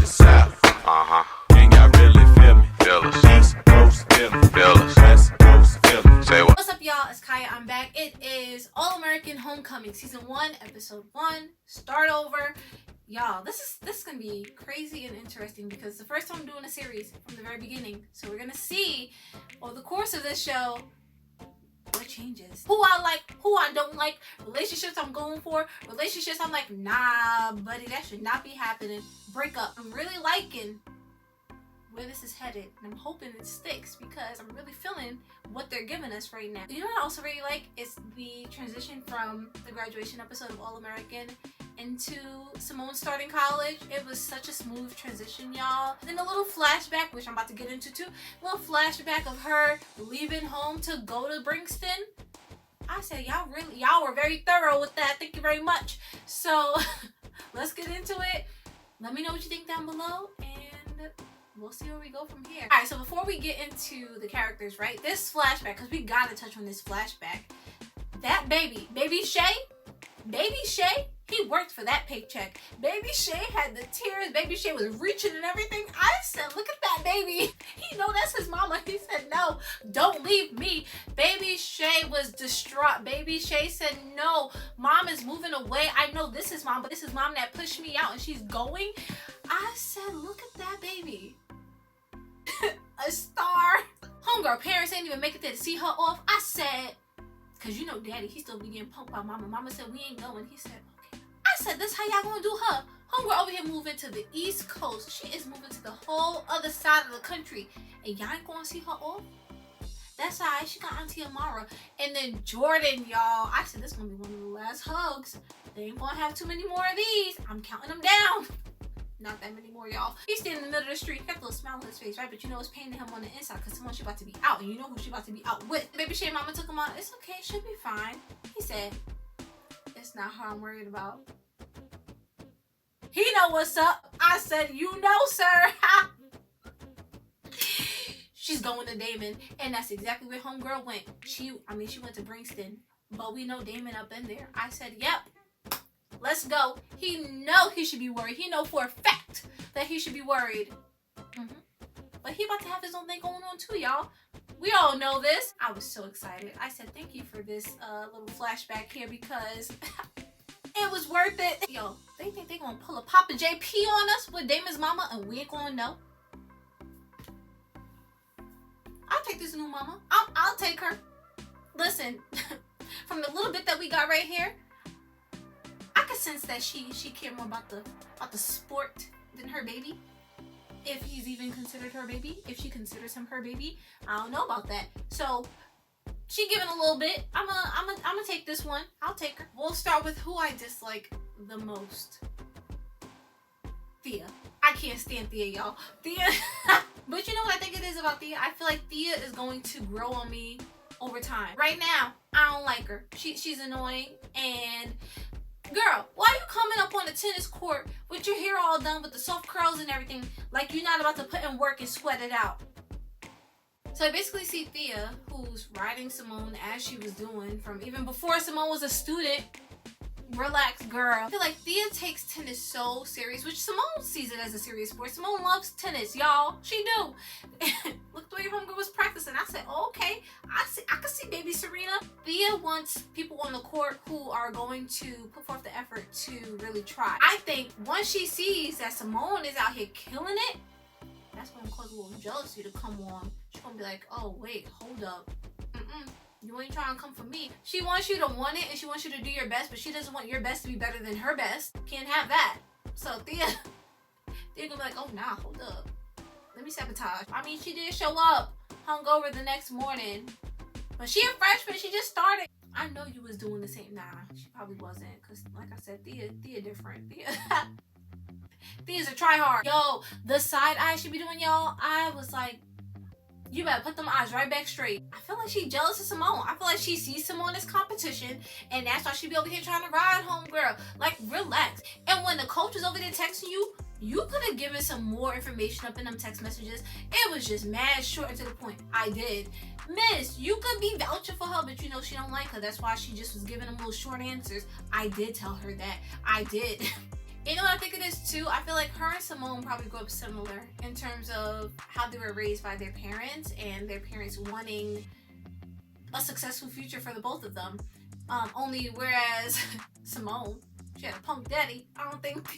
the South. Ain't got really feel me. Feel us. East Coast, feel me. Feel us. West Coast, feel me. Say what? What's up, y'all? It's Kaya. I'm back. It is All American Homecoming, Season 1, Episode 1. Start over. Y'all, this is gonna be crazy and interesting because it's the first time I'm doing a series from the very beginning. So we're gonna see over the course of this show what changes. Who I like, who I don't like, relationships I'm going for, relationships I'm like, nah, buddy, that should not be happening. Break up. I'm really liking where this is headed, and I'm hoping it sticks because I'm really feeling what they're giving us right now. You know what I also really like is the transition from the graduation episode of All American into Simone starting college. It was such a smooth transition, y'all. And then a little flashback, which I'm about to get into too, a little flashback of her leaving home to go to Brixton. I said, y'all were very thorough with that. Thank you very much. So let's get into it. Let me know what you think down below, and we'll see where we go from here. All right, so before we get into the characters, right, this flashback, because we gotta touch on this flashback. That baby Shay, he worked for that paycheck. Baby Shay had the tears. Baby Shay was reaching and everything. I said, look at that baby. He know that's his mama. He said, no, don't leave me. Baby Shay was distraught. Baby Shay said, no, mom is moving away. I know this is mom, but this is mom that pushed me out and she's going. I said, look at that baby. A star. Homegirl parents ain't even make it there to see her off. I said, because you know daddy, he still be getting punked by mama. Mama said, we ain't going. He said, okay. I said, this how y'all gonna do her? Homegirl over here moving to the East Coast. She is moving to the whole other side of the country. And y'all ain't gonna see her off? That's all right. She got Auntie Amari. And then Jordan, y'all. I said, this is gonna be one of the last hugs. They ain't gonna have too many more of these. I'm counting them down. Not that many more, y'all. He's standing in the middle of the street. He got a little smile on his face, right? But you know it's paining him on the inside because someone she about to be out. And you know who she about to be out with. Baby Shay mama took him out. It's okay. She'll be fine. He said, it's not her I'm worried about. He know what's up. I said, you know, sir. She's going to Damon. And that's exactly where homegirl went. She went to Brixton. But we know Damon up in there. I said, yep. Let's go. He know he should be worried. He know for a fact that he should be worried. But he about to have his own thing going on too, y'all. We all know this. I was so excited. I said thank you for this little flashback here because it was worth it. Yo, they think they gonna pull a Papa JP on us with Damon's mama and we ain't gonna know. I'll take this new mama. I'll take her. Listen, from the little bit that we got right here, I could sense that she cared more about the sport than her baby. If he's even considered her baby, if she considers him her baby, I don't know about that. So she giving a little bit. I'm gonna take this one. I'll take her. We'll start with who I dislike the most. Thea. I can't stand Thea, y'all. Thea. But you know what I think it is about Thea? I feel like Thea is going to grow on me over time. Right now, I don't like her. She's annoying and. Girl, why are you coming up on the tennis court with your hair all done with the soft curls and everything like you're not about to put in work and sweat it out? So I basically see Thea, who's riding Simone as she was doing from even before Simone was a student. Relax, girl. I feel like Thea takes tennis so serious, which Simone sees it as a serious sport. Simone loves tennis, y'all. She do. Look the way your homegirl was practicing. I said, oh, okay. I can see baby Serena. Thea wants people on the court who are going to put forth the effort to really try. I think once she sees that Simone is out here killing it, that's going to cause a little jealousy to come on. She's going to be like, oh, wait, hold up. You ain't trying to come for me. She wants you to want it and she wants you to do your best, but she doesn't want your best to be better than her best. Can't have that. So Thea gonna be like, oh nah, hold up. Let me sabotage. I mean, she did show up hungover the next morning, but she a freshman. She just started. I know you was doing the same. Nah, she probably wasn't, cause like I said, Thea different. Thea's a try hard. Yo, the side eye she be doing, y'all. I was like, you better put them eyes right back straight. I feel like she jealous of Simone. I feel like she sees Simone as competition, and that's why she be over here trying to ride homegirl. Like, relax. And when the coach was over there texting you, you could have given some more information up in them text messages. It was just mad short and to the point. I did. Miss, you could be vouching for her, but you know she don't like her. That's why she just was giving them little short answers. I did tell her that. I did. You know what I think it is too? I feel like her and Simone probably grew up similar in terms of how they were raised by their parents and their parents wanting a successful future for the both of them. Only whereas Simone, she had a punk daddy. I don't think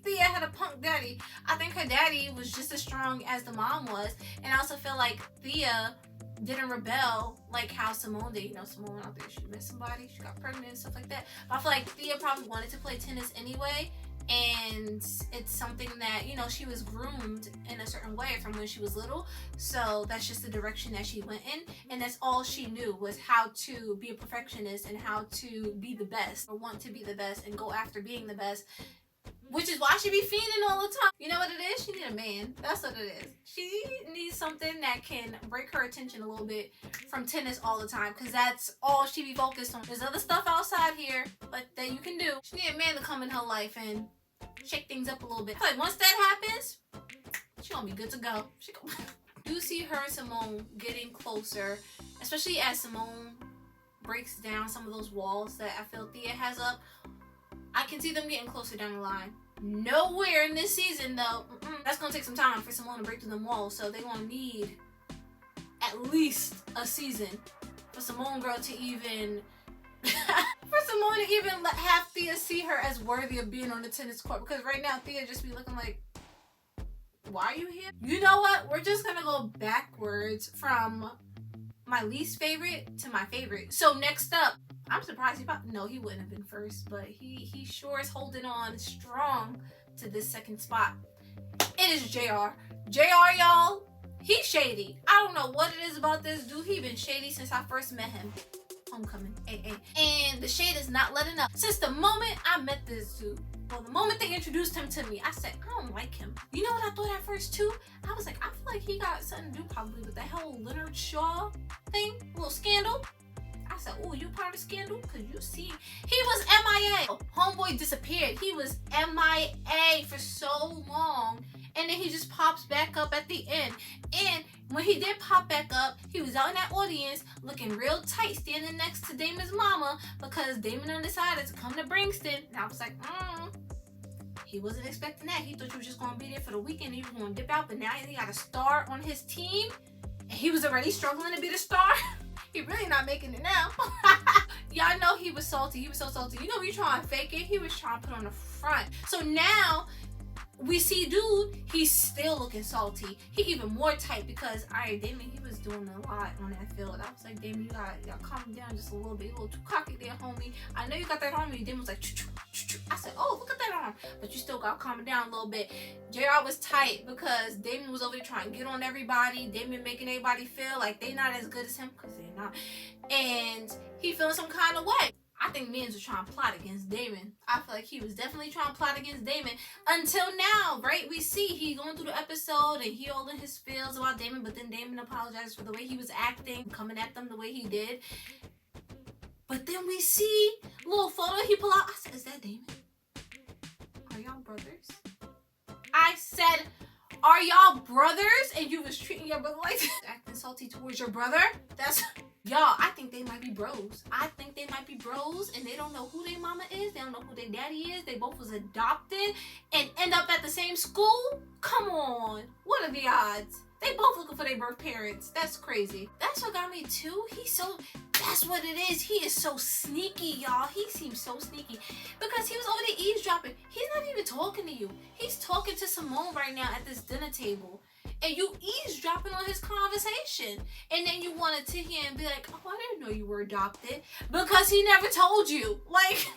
Thea had a punk daddy. I think her daddy was just as strong as the mom was. And I also feel like Thea didn't rebel like how Simone did. You know, Simone went out there, she met somebody, she got pregnant and stuff like that. But I feel like Thea probably wanted to play tennis anyway. And it's something that, you know, she was groomed in a certain way from when she was little. So that's just the direction that she went in. And that's all she knew was how to be a perfectionist and how to be the best or want to be the best and go after being the best. Which is why she be fiending all the time. You know what it is? She need a man. That's what it is. She needs something that can break her attention a little bit from tennis all the time. Because that's all she be focused on. There's other stuff outside here that you can do. She need a man to come in her life and shake things up a little bit. Like once that happens, she gonna be good to go. You see her and Simone getting closer. Especially as Simone breaks down some of those walls that I feel Thea has up. I can see them getting closer down the line. Nowhere in this season, though. That's going to take some time for Simone to break through them walls. So they're going to need at least a season for Simone girl to even... for Simone to even have Thea see her as worthy of being on the tennis court. Because right now, Thea just be looking like, why are you here? You know what? We're just going to go backwards from my least favorite to my favorite. So next up, I'm surprised he wouldn't have been first, but he sure is holding on strong to this second spot. It is JR. JR, y'all, he's shady. I don't know what it is about this dude. He been shady since I first met him. Homecoming, AA. And the shade is not letting up. Since the moment I met this dude, well, the moment they introduced him to me, I said, I don't like him. You know what I thought at first too? I was like, I feel like he got something to do probably with the whole Leonard Shaw thing, little scandal. I said, oh, you part of the scandal? Because you see, he was MIA. Homeboy disappeared. He was MIA for so long. And then he just pops back up at the end. And when he did pop back up, he was out in that audience looking real tight, standing next to Damon's mama because Damon decided to come to Bringston. And I was like, he wasn't expecting that. He thought you was just going to be there for the weekend. He was going to dip out. But now he got a star on his team. And he was already struggling to be the star. He really not making it now. Y'all know he was salty. He was so salty. You know, he trying to fake it. He was trying to put on the front. So now we see dude, he's still looking salty. He even more tight because, alright, Damon, he was doing a lot on that field. I was like, Damon, you gotta calm down just a little bit. You're a little too cocky there, homie. I know you got that arm. Damon was like, I said, oh, look at that arm. But you still gotta calm it down a little bit. JR was tight because Damon was over there trying to get on everybody. Damon making everybody feel like they not as good as him because they're not. And he feeling some kind of way. I think Mans was trying to plot against Damon. I feel like he was definitely trying to plot against Damon. Until now, right? We see he going through the episode and he all in his feels about Damon, but then Damon apologized for the way he was acting, coming at them the way he did. But then we see a little photo he pull out. I said, is that Damon? Are y'all brothers? I said, are y'all brothers? And you was treating your brother like this? Acting salty towards your brother? That's... Y'all, I think they might be bros. I think they might be bros and they don't know who their mama is. They don't know who their daddy is. They both was adopted and end up at the same school? Come on. What are the odds? They both looking for their birth parents. That's crazy. That's what got me too. That's what it is. He is so sneaky, y'all. He seems so sneaky because he was over there eavesdropping. He's not even talking to you. He's talking to Simone right now at this dinner table. And you eavesdropping on his conversation. And then you want to sit here and be like, oh, I didn't know you were adopted. Because he never told you. Like,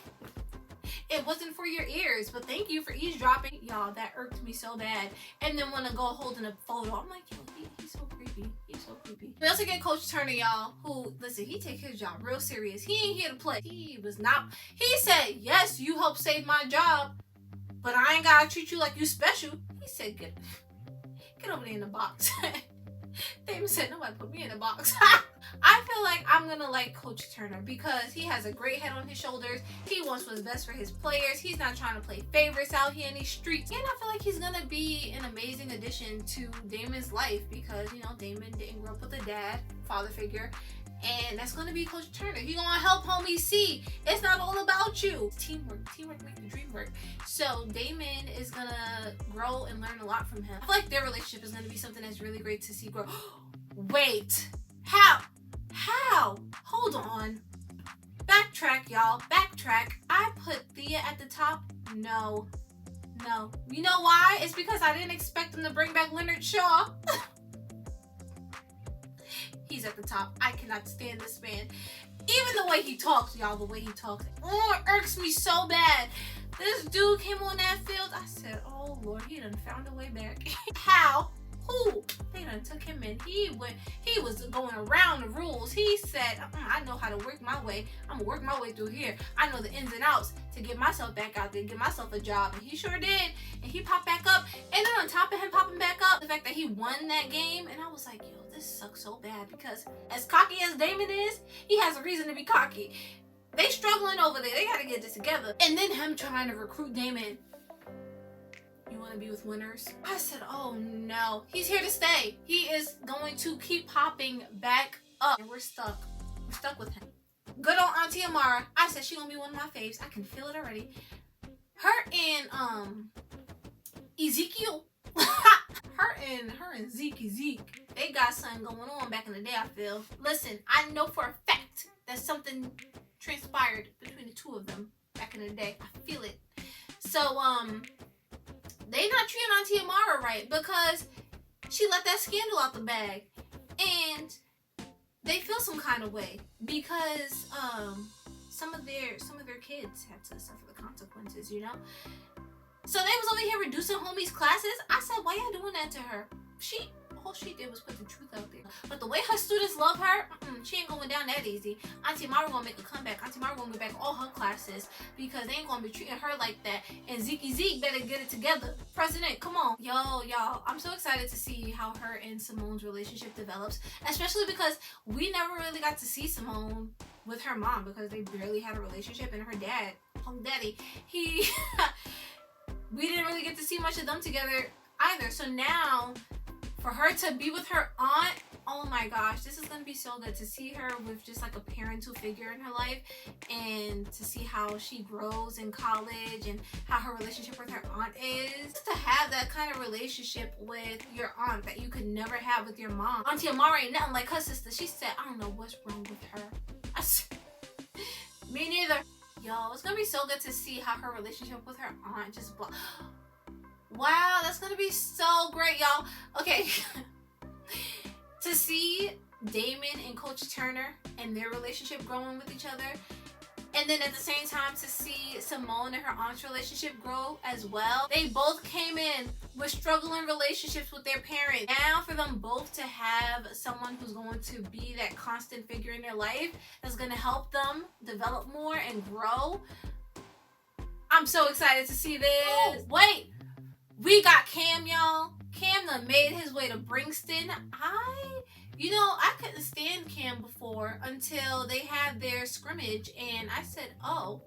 it wasn't for your ears. But thank you for eavesdropping. Y'all, that irked me so bad. And then want to go holding a photo. I'm like, yo, he's so creepy. He's so creepy. We also get Coach Turner, y'all, who, listen, he take his job real serious. He ain't here to play. He was not. He said, yes, you helped save my job. But I ain't got to treat you like you special. He said, get over there in the box. Damon said, nobody put me in the box. I feel like I'm gonna like Coach Turner because he has a great head on his shoulders. He wants what's best for his players. He's not trying to play favorites out here in these streets. And I feel like he's gonna be an amazing addition to Damon's life because, you know, Damon didn't grow up with a dad, father figure. And that's gonna be Coach Turner. He gonna help homie see it's not all about you. Teamwork make the dream work. So Damon is gonna grow and learn a lot from him. I feel like their relationship is gonna be something that's really great to see grow. Wait, how? Hold on. Backtrack, y'all. Backtrack. I put Thea at the top. No. You know why? It's because I didn't expect them to bring back Leonard Shaw. He's at the top. I cannot stand this man. Even the way he talks, y'all, the way he talks. Oh, it irks me so bad. This dude came on that field. I said, oh, Lord, he done found a way back. How? Who? They done took him in. He was going around the rules. He said, I know how to work my way. I'm gonna work my way through here. I know the ins and outs to get myself back out there, get myself a job. And he sure did. And he popped back up. And then on top of him popping back up, the fact that he won that game. And I was like, yo, this sucks so bad, because as cocky as Damon is, he has a reason to be cocky. They struggling over there. They gotta get this together. And then him trying to recruit Damon. You want to be with winners? I said, oh no. He's here to stay. He is going to keep popping back up. And we're stuck. We're stuck with him. Good old Auntie Amari. I said she gonna be one of my faves. I can feel it already. Her and Ezekiel. her and Zeke. They got something going on back in the day, I feel. Listen, I know for a fact that something transpired between the two of them back in the day. I feel it. So, they not treating Auntie Amara right, because she let that scandal out the bag. And they feel some kind of way because some of their kids had to suffer the consequences, you know? So they was over here reducing homie's classes. I said, why y'all doing that to her? All she did was put the truth out there. But the way her students love her, she ain't going down that easy. Auntie Amari gonna make a comeback. Auntie Amari gonna get back all her classes, because they ain't gonna be treating her like that. And Zeke better get it together. President, come on. Yo, y'all, I'm so excited to see how her and Simone's relationship develops. Especially because we never really got to see Simone with her mom, because they barely had a relationship. And her dad, Punk Daddy, we didn't really get to see much of them together either. So now, for her to be with her aunt, oh my gosh, this is going to be so good to see her with just like a parental figure in her life, and to see how she grows in college and how her relationship with her aunt is. Just to have that kind of relationship with your aunt that you could never have with your mom. Auntie Amari ain't nothing like her sister. She said, I don't know what's wrong with her. I said, me neither. Yo, it's going to be so good to see how her relationship with her aunt just wow, that's gonna be so great, y'all. Okay. To see Damon and Coach Turner and their relationship growing with each other, and then at the same time to see Simone and her aunt's relationship grow as well. They both came in with struggling relationships with their parents. Now for them both to have someone who's going to be that constant figure in their life that's gonna help them develop more and grow. I'm so excited to see this. Oh, wait. We got Cam, y'all. Cam done made his way to Bringston. I couldn't stand Cam before until they had their scrimmage, and I said, oh,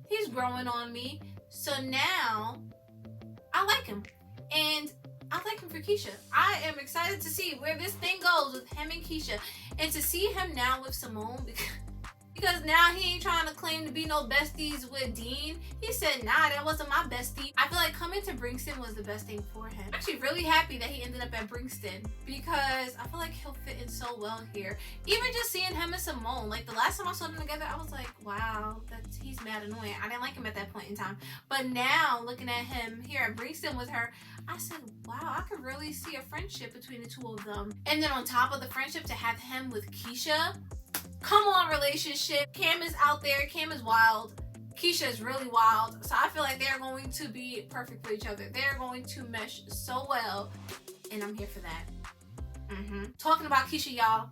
he's growing on me. So now I like him, and I like him for Keisha. I am excited to see where this thing goes with him and Keisha, and to see him now with Simone, because now he ain't trying to claim to be no besties with Dean. He said, nah, that wasn't my bestie. I feel like coming to Bringston was the best thing for him. I'm actually really happy that he ended up at Bringston, because I feel like he'll fit in so well here. Even just seeing him and Simone, like the last time I saw them together, I was like, wow, he's mad annoying. I didn't like him at that point in time. But now looking at him here at Bringston with her, I said, wow, I could really see a friendship between the two of them. And then on top of the friendship, to have him with Keisha, come on, relationship. Cam is out there. Cam is wild. Keisha is really wild. So I feel like they're going to be perfect for each other. They're going to mesh so well. And I'm here for that. Talking about Keisha, y'all.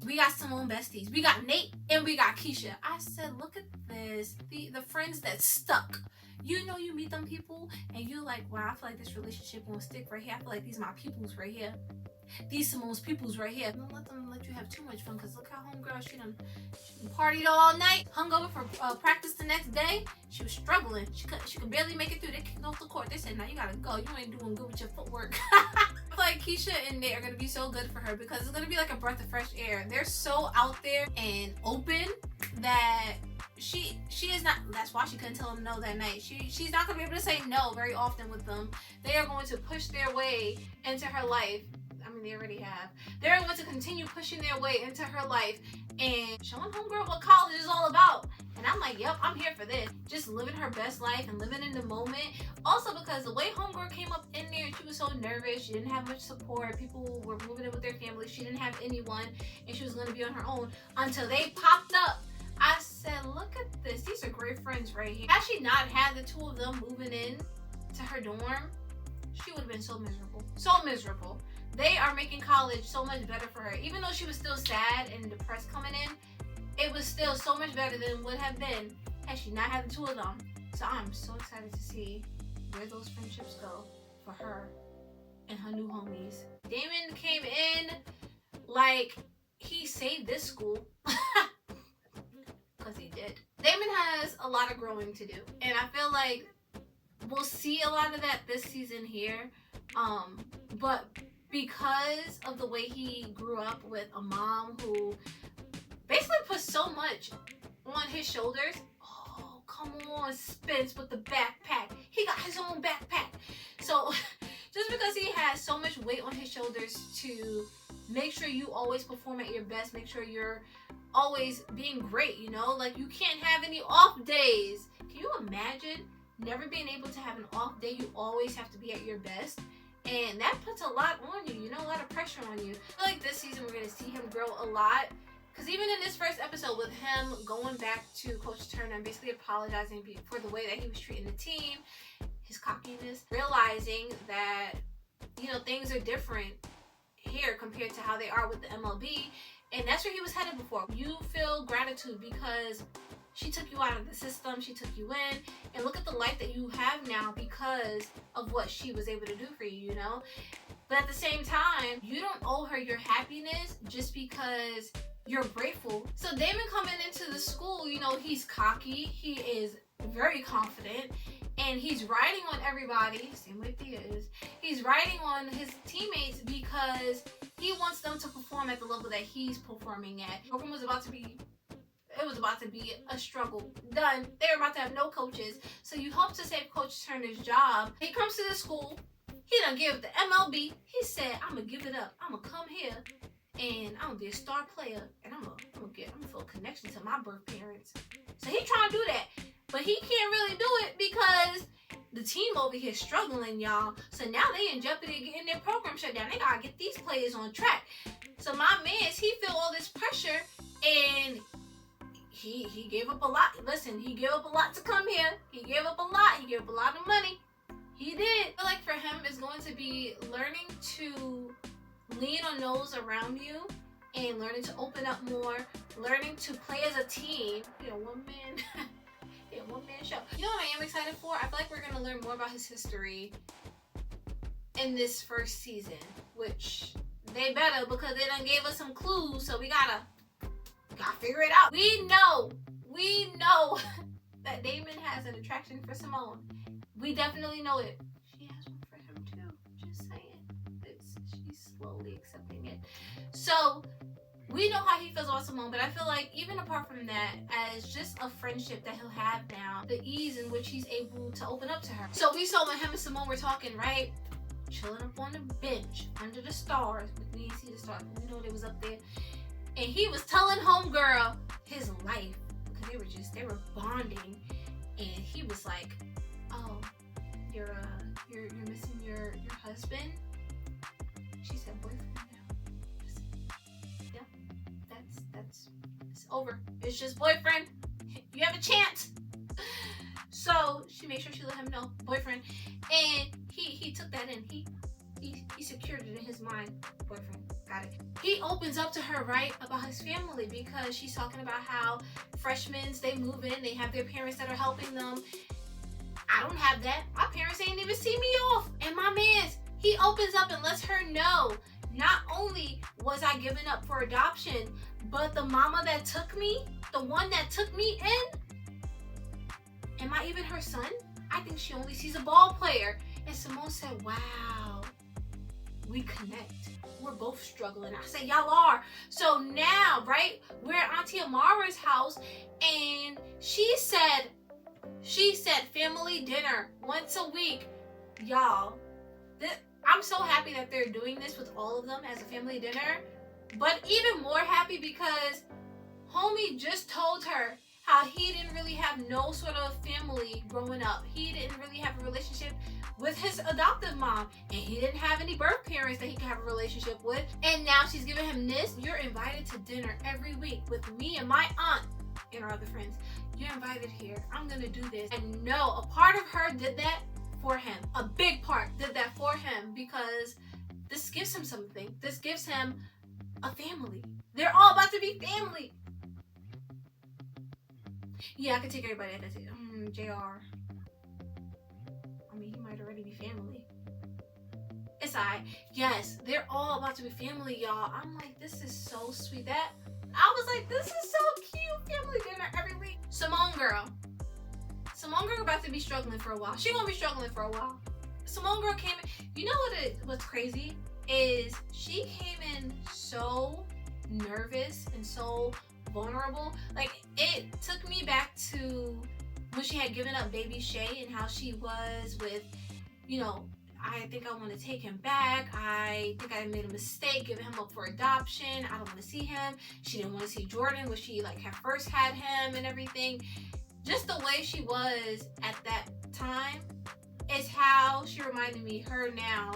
We got Simone besties. We got Nate and we got Keisha. I said, look at this. The friends that stuck. You know, you meet them people and you're like, wow, I feel like this relationship won't stick right here. I feel like these are my peoples right here. These Simone's peoples right here. Don't let them let you have too much fun, because look how homegirl, she done partied all night, hung over for practice the next day. She was struggling. She could barely make it through. They kicked off the court. They said, now you gotta go. You ain't doing good with your footwork. Like, like Keisha and Nate are gonna be so good for her because it's gonna be like a breath of fresh air. They're so out there and open that she is not. That's why she couldn't tell them no that night. She's not gonna be able to say no very often with them. They are going to push their way into her life. I mean, they already have. They're going to continue pushing their way into her life and showing homegirl what college is all about. And I'm like, yep, I'm here for this. Just living her best life and living in the moment. Also because the way homegirl came up in there, she was so nervous. She didn't have much support. People were moving in with their family. She didn't have anyone, and she was going to be on her own until they popped up. I said, look at this. These are great friends right here. Had she not had the two of them moving in to her dorm, she would have been so miserable. So miserable. They are making college so much better for her. Even though she was still sad and depressed coming in, it was still so much better than it would have been had she not had the two of them. So I'm so excited to see where those friendships go for her and her new homies. Damon came in like he saved this school. Because he did. Damon has a lot of growing to do. And I feel like we'll see a lot of that this season here. But because of the way he grew up with a mom who basically put so much on his shoulders. Oh, come on, Spence with the backpack. He got his own backpack. So just because he has so much weight on his shoulders to make sure you always perform at your best, make sure you're always being great, you know? Like, you can't have any off days. Can you imagine never being able to have an off day? You always have to be at your best. And that puts a lot on you, you know, a lot of pressure on you. I feel like this season we're going to see him grow a lot. Because even in this first episode with him going back to Coach Turner and basically apologizing for the way that he was treating the team, his cockiness, realizing that, you know, things are different here compared to how they are with the MLB. And that's where he was headed before. You feel gratitude because she took you out of the system, she took you in, and look at the life that you have now because of what she was able to do for you, you know? But at the same time, you don't owe her your happiness just because you're grateful. So Damon coming into the school, you know, he's cocky, he is very confident, and he's riding on everybody, same way Thea is. He's riding on his teammates because he wants them to perform at the level that he's performing at. The program was about to be a struggle. Done. They were about to have no coaches. So you hope to save Coach Turner's job. He comes to the school. He done give the MLB. He said, I'm going to give it up. I'm going to come here and I'm going to be a star player. And I'm going to feel a connection to my birth parents. So he trying to do that. But he can't really do it because the team over here is struggling, y'all. So now they in jeopardy of getting their program shut down. They got to get these players on track. So my mans, he feel all this pressure and he gave up a lot. Listen, he gave up a lot to come here. He gave up a lot. He gave up a lot of money. He did. I feel like for him, it's going to be learning to lean on those around you and learning to open up more, learning to play as a team. You know, one man show. You know what I am excited for? I feel like we're going to learn more about his history in this first season, which they better because they done gave us some clues, so we gotta figure it out. We know that Damon has an attraction for Simone. We definitely know it. She has one for him too. Just saying. She's slowly accepting it. So we know how he feels about Simone, but I feel like even apart from that, as just a friendship that he'll have now, the ease in which he's able to open up to her. So we saw when him and Simone were talking, right? Chilling up on the bench under the stars. We didn't see the stars, but we know they was up there. And he was telling homegirl his life because they were bonding, and he was like, "Oh, you're missing your husband." She said, "Boyfriend now." Yeah, that's it's over. It's just boyfriend. You have a chance. So she made sure she let him know, boyfriend, and he took that in. He secured it in his mind, boyfriend. Got it. He opens up to her, right, about his family because she's talking about how freshmen, they move in, they have their parents that are helping them. I don't have that. My parents ain't even see me off. And my man's, he opens up and lets her know, not only was I given up for adoption, but the mama that took me, the one that took me in, am I even her son? I think she only sees a ball player. And Simone said, wow. we connect. We're both struggling. I said, y'all are. So now, right, we're at Auntie Amara's house, and she said family dinner once a week. Y'all, I'm so happy that they're doing this with all of them as a family dinner, but even more happy because homie just told her how he didn't really have no sort of family growing up. He didn't really have a relationship with his adoptive mom, and he didn't have any birth parents that he could have a relationship with. And now she's giving him this. You're invited to dinner every week with me and my aunt and our other friends. You're invited here. I'm gonna do this. And no, a part of her did that for him. A big part did that for him because this gives him something. This gives him a family. They're all about to be family. Yeah, I could take everybody at that too. JR. I mean, he might already be family. It's alright. Yes, they're all about to be family, y'all. I'm like, this is so sweet. I was like, this is so cute. Family dinner every week. Simone girl about to be struggling for a while. She gonna be struggling for a while. Simone girl came in. You know what's crazy is she came in so nervous and so vulnerable. Like, it took me back to when she had given up baby Shay and how she was with, you know, I think I want to take him back. I think I made a mistake giving him up for adoption. I don't want to see him. She didn't want to see Jordan when she like had first had him and everything. Just the way she was at that time is how she reminded me her now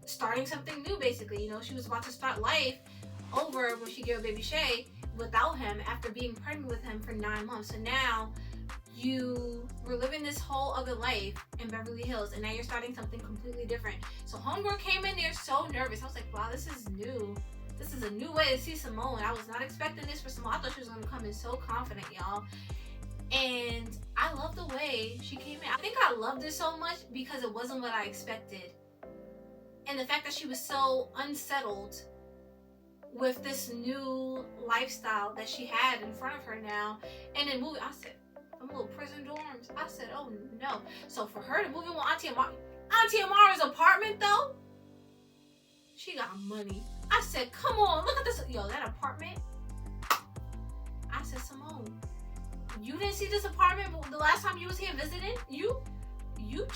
starting something new, basically. You know, she was about to start life over when she gave baby Shay without him after being pregnant with him for 9 months. So now you were living this whole other life in Beverly Hills, and now you're starting something completely different. So homegirl came in there so nervous. I was like, wow, this is new. This is a new way to see Simone. I was not expecting this for Simone. I thought she was going to come in so confident, y'all. And I love the way she came in. I think I loved it so much because it wasn't what I expected. And the fact that she was so unsettled with this new lifestyle that she had in front of her now. And then moving, I said, them little prison dorms. I said, oh no. So for her to move in with Auntie Amara's apartment though, she got money. I said, come on, look at this. Yo, that apartment. I said, Simone, you didn't see this apartment the last time you was here visiting? You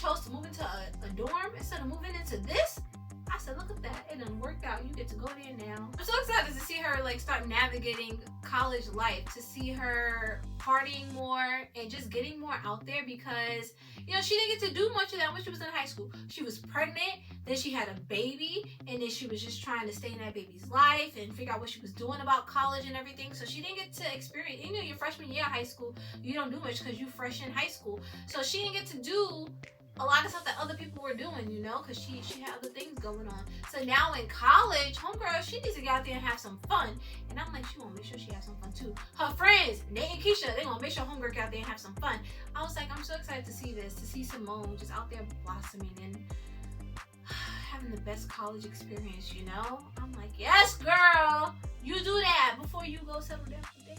chose to move into a dorm instead of moving into this? I said, look at that. It done worked out. You get to go there now. I'm so excited to see her like start navigating college life, to see her partying more and just getting more out there because, you know, she didn't get to do much of that when she was in high school. She was pregnant, then she had a baby, and then she was just trying to stay in that baby's life and figure out what she was doing about college and everything. So she didn't get to experience, you know, your freshman year of high school, you don't do much because you fresh in high school. So she didn't get to do a lot of stuff that other people were doing, you know, because she had other things going on. So now in college, homegirl, she needs to get out there and have some fun. And I'm like, she gonna make sure she has some fun too. Her friends, Nate and Keisha, they gonna make sure homegirl get out there and have some fun. I was like, I'm so excited to see this, to see Simone just out there blossoming and having the best college experience, you know? I'm like, yes, girl, you do that before you go settle down for Damon.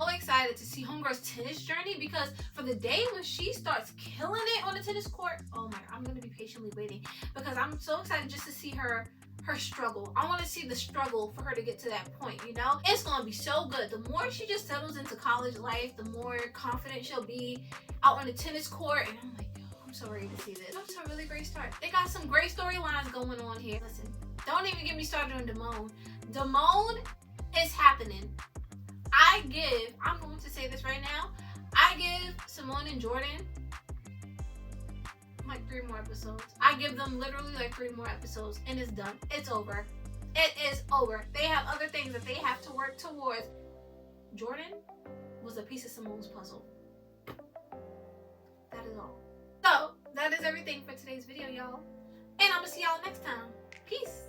So excited to see homegirl's tennis journey because for the day when she starts killing it on the tennis court, oh my, I'm gonna be patiently waiting because I'm so excited just to see her struggle. I want to see the struggle for her to get to that point, you know? It's gonna be so good. The more she just settles into college life, the more confident she'll be out on the tennis court, and I'm like, I'm so ready to see this. It's a really great start. They got some great storylines going on here. Listen, don't even get me started on Damon. Damon is happening. I'm going to say this right now, I give Simone and Jordan like 3 more episodes. I give them literally like 3 more episodes and it's done. It's over. It is over. They have other things that they have to work towards. Jordan was a piece of Simone's puzzle. That is all. So, that is everything for today's video, y'all. And I'm gonna see y'all next time. Peace.